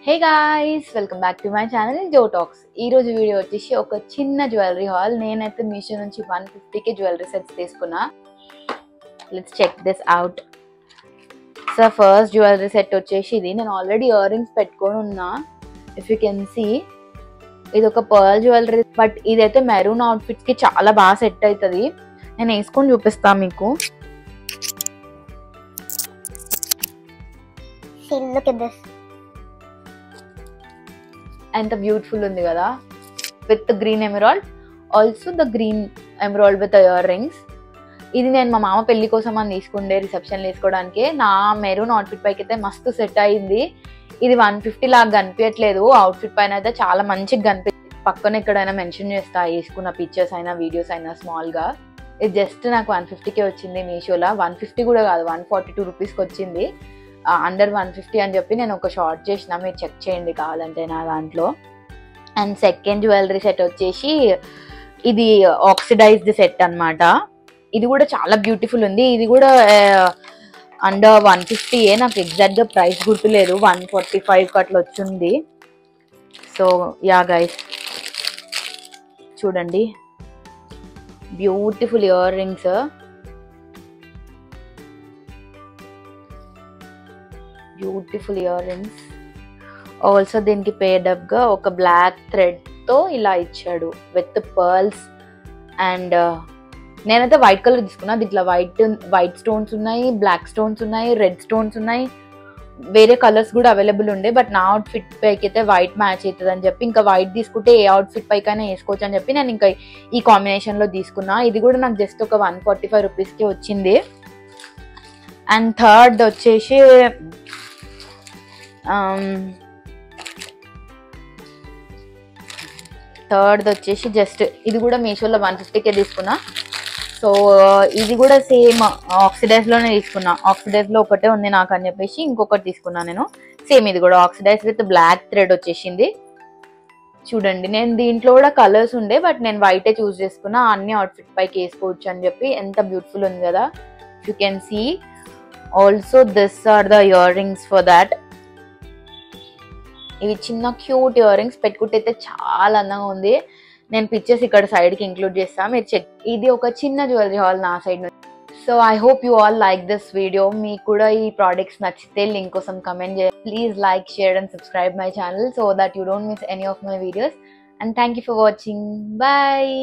Hey guys, welcome back to my channel Jo talks. ఈ రోజు video వచ్చేసి ఒక చిన్న జ్యువెలరీ హాల్. నేనైతే మీషో నుంచి 150కి జ్యువెలరీ సెట్స్ తీసుకున్నా. Let's check this out. So first jewellery set వచ్చేసి ఇది. నేను ఆల్రెడీ ఇయర్ రింగ్స్ పెట్టుకొని ఉన్నా. ఇఫ్ యూ కెన్ సీ, ఇది ఒక పర్ల్ జ్యువెలరీ, బట్ ఇదైతే మెరూన్ అవుట్ఫిట్స్ కి చాలా బాగా సెట్ అవుతుంది. నేను వేసుకొని చూపిస్తాను మీకు. Look at this. ఎంత బ్యూటిఫుల్ ఉంది కదా, with green emerald, also the green emerald with ear rings. ఇది నేను మా మామ పెళ్లి కోసం అని తీసుకుండే, రిసెప్షన్ వేసుకోవడానికి. నా మెరూన్ అవుట్ఫిట్ పైకి అయితే మస్తు సెట్ అయింది. ఇది 150 లాగా కనిపించట్లేదు, అవుట్ఫిట్ పైన అయితే చాలా మంచిగా కనిపిస్తుంది. పక్కన ఎక్కడైనా మెన్షన్ చేస్తా, వేసుకున్న పిక్చర్స్ అయినా వీడియోస్ అయినా స్మాల్గా. ఇది జస్ట్ నాకు 150కే వచ్చింది మీషోలో. 150 కూడా కాదు, 142 రూపీస్కి వచ్చింది. అండర్ 150 అని చెప్పి నేను ఒక షార్ట్ చేసిన, మీరు చెక్ చేయండి కావాలంటే నా దాంట్లో. అండ్ సెకండ్ జ్యువెలరీ సెట్ వచ్చేసి ఇది ఆక్సిడైజ్డ్ సెట్ అన్నమాట. ఇది కూడా చాలా బ్యూటిఫుల్ ఉంది. ఇది కూడా అండర్ 150ఏ, నాకు ఎగ్జాక్ట్గా ప్రైస్ గుర్తులేదు. 145 అట్లా వచ్చింది. సో యా గైస్, చూడండి, beautiful ear rings. Beautiful ear rings. Also దీనికి పేడ్ అప్ గా ఒక బ్లాక్ థ్రెడ్ తో ఇలా ఇచ్చాడు విత్ పర్ల్స్. అండ్ నేనైతే వైట్ కలర్ తీసుకున్నా. దీంట్లో వైట్ స్టోన్స్ ఉన్నాయి, బ్లాక్ స్టోన్స్ ఉన్నాయి, రెడ్ స్టోన్స్ ఉన్నాయి, వేరే కలర్స్ కూడా అవైలబుల్ ఉండే. బట్ నా అవుట్ఫిట్ పైకి అయితే వైట్ మ్యాచ్ అవుతుంది అని చెప్పి, ఇంకా వైట్ తీసుకుంటే ఏ అవుట్ఫిట్ పైకైనా వేసుకోవచ్చు అని చెప్పి నేను ఇంకా ఈ కాంబినేషన్ లో తీసుకున్నా. ఇది కూడా నాకు జస్ట్ ఒక 145 రూపీస్కి వచ్చింది. అండ్ థర్డ్ వచ్చేసి జస్ట్ ఇది కూడా మీషోలో 150కే తీసుకున్నా. సో ఇది కూడా సేమ్ ఆక్సిడైజ్ లోనే తీసుకున్నా. ఆక్సిడైజ్ లో ఒకటే ఉంది నాకు అని చెప్పేసి ఇంకొకటి తీసుకున్నా నేను. సేమ్ ఇది కూడా ఆక్సిడైజ్ విత్ బ్లాక్ థ్రెడ్ వచ్చేసింది. చూడండి, నేను దీంట్లో కూడా కలర్స్ ఉండే, బట్ నేను వైటే చూస్ చేసుకున్నా. అన్ని అవుట్ఫిట్ పైకి వేసుకోవచ్చు అని చెప్పి. ఎంత బ్యూటిఫుల్ ఉంది కదా, you can see. Also this are the earrings for that. ఇవి చిన్న క్యూట్ ఇయర్ రింగ్స్, పెట్టుకుంటే అయితే చాలా అందంగా ఉంది. నేను పిక్చర్స్ ఇక్కడ సైడ్ కి ఇంక్లూడ్ చేస్తా, మీరు చెక్. ఇది ఒక చిన్న జ్యువెలరీ హాల్ నా సైడ్ నుంచి. So I hope you all like this video. మీకు కూడా ఈ ప్రోడక్ట్స్ నచ్చితే లింక్ కోసం కమెంట్ చేయండి. Please like, share and subscribe my channel so that you don't miss any of my videos. And thank you for watching. Bye.